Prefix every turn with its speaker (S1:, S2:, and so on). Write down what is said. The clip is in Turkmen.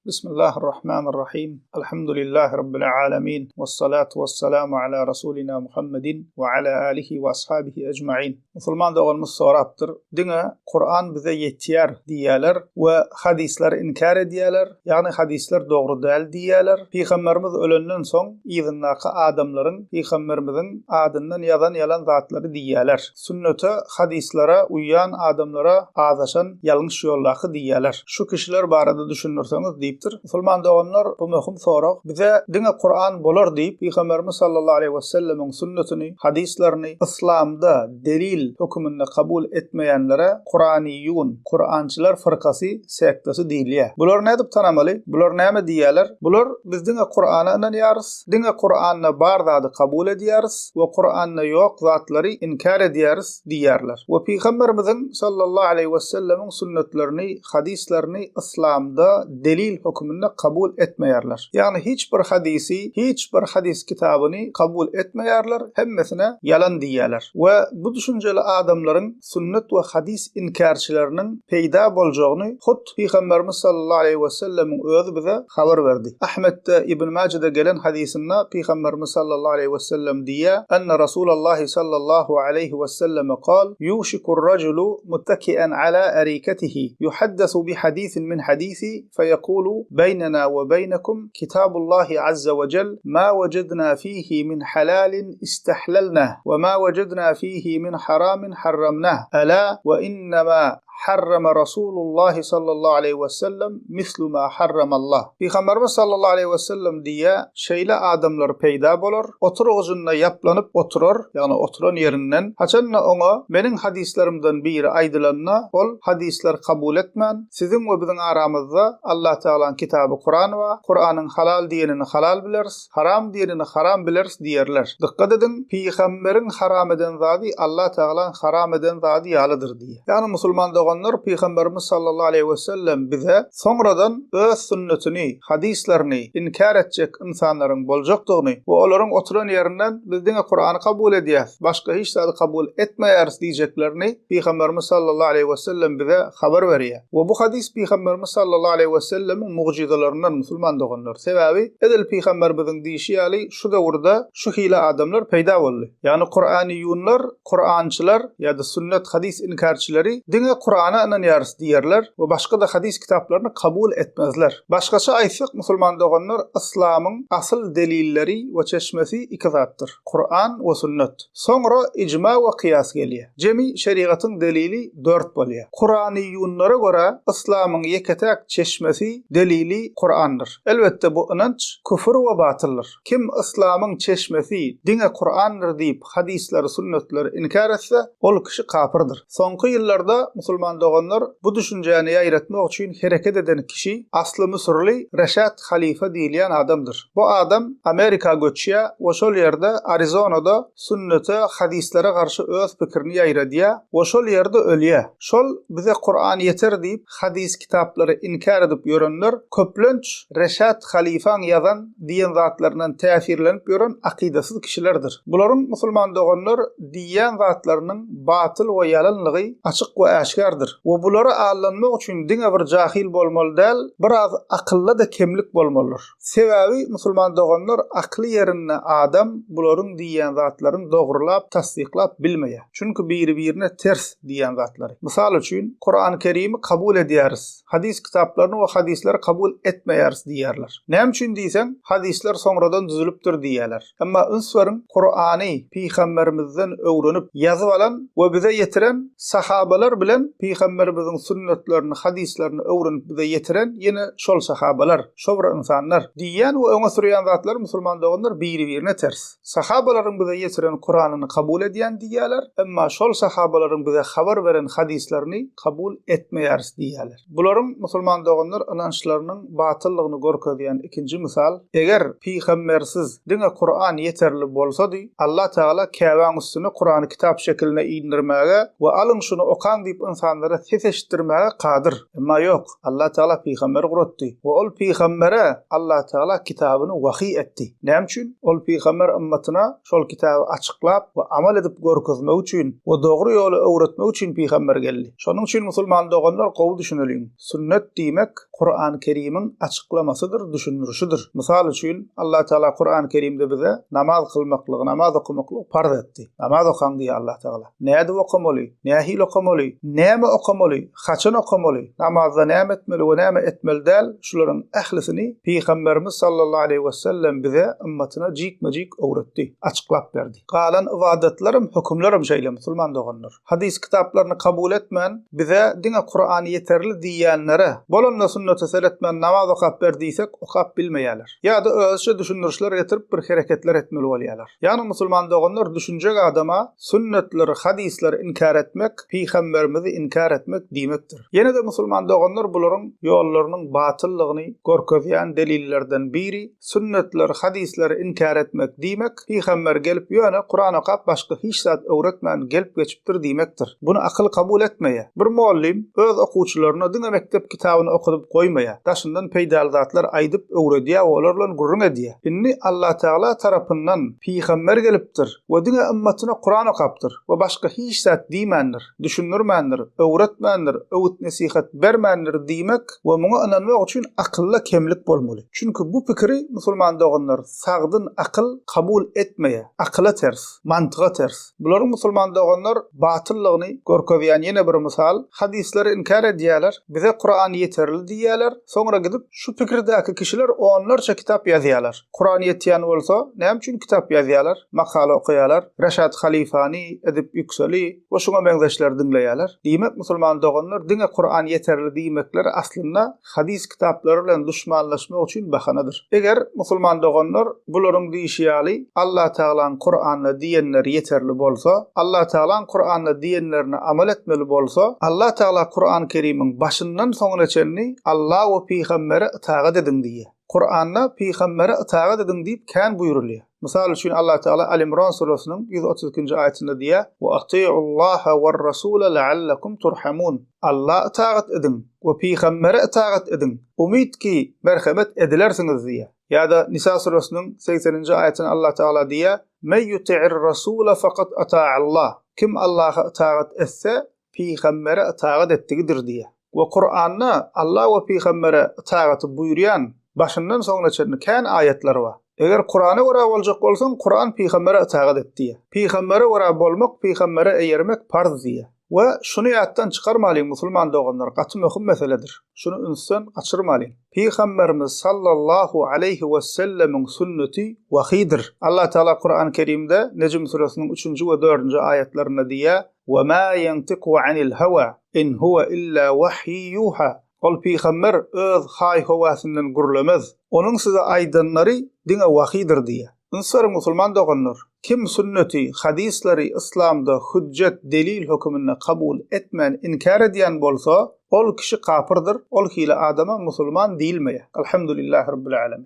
S1: Bismillahirrahmanirrahim. Elhamdülillahi Rabbil alemin. Vessalatu vesselamu ala Rasulina Muhammedin ve ala alihi ve ashabihi ecma'in. Musulman doğanımız soraptır. Dine Kur'an bize yetiyer diyeler ve hadisler inkar ediyeler. Yani hadisler doğru değil diyeler. Peygamberimiz ölenden son izinnaki adamların Peygamberimizin adından yazan yalan zatları diyeler. Sünnete, hadislere uyan adamlara azaşan yanlış yollakı diyeler. Şu kişiler barada düşünürseniz deyiptir. Musulman doğanlar bu möhüm sorak. Bize dine Kur'an bolar deyip Peygamberimiz sallallahu aleyhi ve sellemin sünnetini, hadislerini İslam'da delil hükmünde kabul etmeyenlere Kur'aniyun, Kur'ançılar fırkası sektesi değiliye. Bular ne edip tanamalı? Bular ne diyeler? Bular biz dine Kur'an'a inanıyarız. Dine Kur'an'a bardadı kabul ediyarız ve Kur'an'a yok zatları inkar ediyarız diyerler. Ve Peygamberimizin sallallahu aleyhi ve sellemin sünnetlerini, hadislerini İslam'da delil hükmünde kabul etmeyerler. Yani hiçbir hadisi, hiçbir hadis kitabını kabul etmeyerler. Hemmesine yalan diyeler. Ve bu düşünceli adamların sünnet ve hadis inkarçılarının peyda bolacağını hut Peygamberimiz sallallahu aleyhi ve sellemin özü bize haber verdi. Ahmet'te İbn Mace'de gelen hadisinde Peygamberimiz sallallahu aleyhi ve sellem diye enne Resulullah sallallahu aleyhi ve sellem kal yuşikur raculu muttaki'en ala arikatihi yuhaddesu bi hadisin min hadisi feyekulu beynena ve beynekum kitabullahi azze ve cel ma vecedna fihi min halalin istahlalnah ve ma vecedna fihi min haramin harramnah ala ve innema harrama Resulullah sallallahu aleyhi ve sellem mislu ma harramallah. Peygamberimiz sallallahu aleyhi ve sellem diye şeyle adamlar peyda bolar, otur ağzında yaplanıp oturur, yani oturan yerinden, haçanla ona benim hadislerimden biri aydılanına ol hadisler kabul etmen, sizin ve bizim aramızda Allah Teala'nın kitabı Kur'an ve Kur'an'ın halal diyenini halal biliriz, haram diyenini haram biliriz diyerler. Dikkat edin, Peygamberin haram eden zadi Allah Teala'nın haram eden zadi yalıdır diye. Yani Müslüman doğanlar Peygamberimiz sallallahu aleyhi ve sellem bize sonradan öz sünnetini, hadislerini inkar edecek insanların bolacaqdığını ve onların oturan yerinden biz dine Kur'an'ı kabul ediyoruz. Başka hiç zadi kabul etmeyeriz diyeceklerini Peygamberimiz sallallahu aleyhi ve sellem bize haber veriyor. Ve bu hadis Peygamberimiz sallallahu aleyhi ve sellemin mucizelerinden Müslüman doğanlar. Sebebi edil Peygamberimizin deyişi ali şu davrda şu hile adamlar peyda oldu. Yani Kur'aniyunlar, Kur'ançılar ya da sünnet hadis inkarçıları dine Kur'an'a inanıyarız diyerler ve başka da hadis kitaplarını kabul etmezler. Başkaça aysak Müslüman doğanlar İslam'ın asıl delilleri ve çeşmesi iki zattır. Kur'an ve sünnet. Sonra icma ve kıyas geliyor. Cemi şeriatın delili 4 boluyor. Kur'aniyunlara göre İslam'ın yeketek çeşmesi delili Kur'an'dır. Elbette bu inanç küfür ve batıldır. Kim İslam'ın çeşmesi dine Kur'an'dır deyip hadisleri, sünnetleri inkar etse ol kişi kafirdir. Sonki yıllarda Müslüman doğanlar bu düşünceni yayratmak için hareket eden kişi aslı Mısırlı Reşat Halife diyen adamdır. Bu adam Amerika göçüye ve şol yerde Arizona'da sünnete, hadislere karşı öz fikrini yayradiya ve şol yerde ölüye. Şol bize Kur'an yeter deyip hadis kitapları inkar edip yörenler köplönç Reşat Halife'n yazan diyen zatlarından tesirlenip yören akidesiz kişilerdir. Bunların Müslüman doğanlar diyen zatlarının batıl ve yalanlığı açık ve aşkardır. Ve bunları ağırlanmak için dine bir cahil bolmalı değil, biraz akıllı da kemlik bolmalıdır. Sebebi Müslüman doğanlar aklı yerine adam bunların diyen zatların doğrulap, tasdiklap bilmeye. Çünkü birbirine ters diyen zatları. Misal için Kur'an-ı Kerim'i kabul ederiz. Hadis kitaplarını ve hadisleri kabul etmeyeriz diyerler. Ne için diysen hadisler sonradan düzülüptür diyerler. Ama ünsvarın Kur'an'ı Peygamberimizden öğrenip yazıp alan ve bize yetiren sahabalar bilen Peygamberimizin sünnetlerini, hadislerini öğrenip bize yetiren yine şol sahabalar, şol insanlar diyen ve ona süreyen zatlar Müslüman doğanlar birbirine ters. Sahabaların bize yetiren Kur'an'ını kabul ediyen diyerler. Ama şol sahabaların bize haber veren hadislerini kabul etmeyeriz diyerler. Bunların Müslüman doğanlar inançlarının batıllığını görkezýän ikinci misal, eger Peygambersiz dine Kur'an yeterli bolsady, Allah Teala Kâban üstüne Kur'an'ı kitap şekline indirmäge ve alın şunu okan deyip insanlar insanlara seçtirmeye kadir. Ama yok. Allah Teala peygamberi guratdy. We ol peygambere Allah Teala kitabyny wahy etdi. Näme üçin? Ol peygambер ummatyna şol kitaby açyklap we amal edip görkezmek üçin we dogry ýoly öwretmek üçin peygambер geldi. Şonuň üçin musulman doganlar gowy düşünelin. Sünnet diýmek Kur'an-ı Kerim'in açıklamasıdır, düşünürüşüdür. Misal üçin Allah Teala Kur'an-ı Kerim'de bize namaz kılmaklyk, namaz okumaklyk farz etdi. Namaz okan diýe Allah Teala. Näde okamaly, nähil okamaly, näme okamaly, haçan okamaly, namazda näme etmeli we näme etmeli däl, şularyň ählisini Peýgamberimiz sallallahu aleyhi we sellem bize ummatyna jikmejik öwretdi, açyklap berdi. Galan ibadetlerim, hükümlerim şeýle musulman doganlar. Hadis kitaplaryny kabul etmän bize diňe Kur'an yeterli diýenlere bolanda sünnete seletmän namaz okap berdiysek okap bilmeýärler. Ýa-da özçe düşünürüşler getirip bir hereketler etmeli bolýarlar. Ýani musulman doganlar düşünjek adama sünnetleri, hadisleri inkar etmek, Peýgamberimizi inkar etmek diýmekdir. Ýene de musulman doganlar bularyň ýollarynyň batyllygyny görkezýän delillerden biri sünnetleri, hadisleri inkar etmek diýmek, Peýgamber gelip ýöne Kur'an okap başga hiç zat öwretmän gelip geçipdir diýmekdir. Bunu akyl kabul etmeýär. Bir muallim öz okuwçylaryna diňe mektep kitabyny okudyp goýmaýar. Daşyndan peýdal zatlar aýdyp öwredýär, olar bilen gurrun edýär. Inni Allah Teala tarapyndan Peýgamber gelipdir we diňe ummatyna Kur'an okapdyr we başga hiç zat diýmändir, düşünürmändir, öwretmändir, öwüt nesihat bermändir diýmek we muňa inanmak üçin akylda kemlik bolmaly. Çünki bu pikiri musulman doganlar sagdyn akyl kabul etmeýär. Akla ters, mantyga ters. Bularyň musulman doganlar batyllygyny görkezýän ýene bir misal, hadisleri inkar edýärler, bize Kur'an yeterli diýýärler. Soňra gidip şu pikirdäki kişiler onlarça kitap ýazýarlar. Kur'an ýetýän bolsa, näme üçin kitap ýazýarlar, makala okuýarlar, Reşat Halifani, Edip Yükseli we şoňa benzeşler dinleýärler. Diýmek musulman doganlar diňe Kur'an yeterli diýmekleri aslynda hadis kitaplary bilen düşmanlaşmak üçin bahanadyr. Eger musulman doganlar bularyň diýişýäli Allah Teala'nın Kur'an'la diýenler yeterli bolsa, Allah Teala'nın Kur'an'la diýenlerini amal etmeli bolsa, Allah Teala Kur'an-ı Kerim'in başyndan soňuna çenni Allah we Peýgambere itaat edin diýe. Kur'an'la Peýgambere itaat edin diýip kän buýrulýar. Misal üçin Allah Teala Al-İmran surasynyň 132-nji aýatynda diýär: "Wa atii'ullaha war-rasula la'allakum turhamun." Allah itaat edin we Peýgambere itaat edin. Umid ki merhamet edilersiňiz diýär. Ýa-da Nisa surasynyň 80-nji aýatynda Allah Teala diýär: "Men yuti'ir rasula faqat ata'allah." Kim Allah'a itaat etse Peýgambere itaat etdigidir diýär. We Kur'an'na Allah we Peýgambere itaat buýurýan başyndan soňuna çenli kän aýatlar bar. Eger Kur'an'a görä boljak bolsaň, Kur'an Peýgambere itaat etdi. Peýgambere görä bolmak, Peýgambere eýermek farz diýär. We şunu ýatdan çykarmalyň musulman doganlar, gaty möhüm meseledir. Şunu ünsün gaçyrmalyň. Peýgamberimiz sallallahu aleyhi we sellemiň sünneti wahydir. Allah Teala Kur'an-ı Kerim'de Necm surasynyň 3-nji we 4-nji aýatlaryna diýär: "Ve ma yantiqu anil hawa in huwa illa wahyi yuha." Ol Peýgamber öz haý-hawasynyň gurlamaz. Onuň size aýdanlary diňe wahydir diýär. Ünsür musulman doganlar, kim sünneti, hadisleri İslamda hüccet, delil hükümüne kabul etmän, inkar edýän bolsa, ol kişi kafirdir, ol hile adama musulman diýilmeýär. Elhamdülillahi rabbil alamin.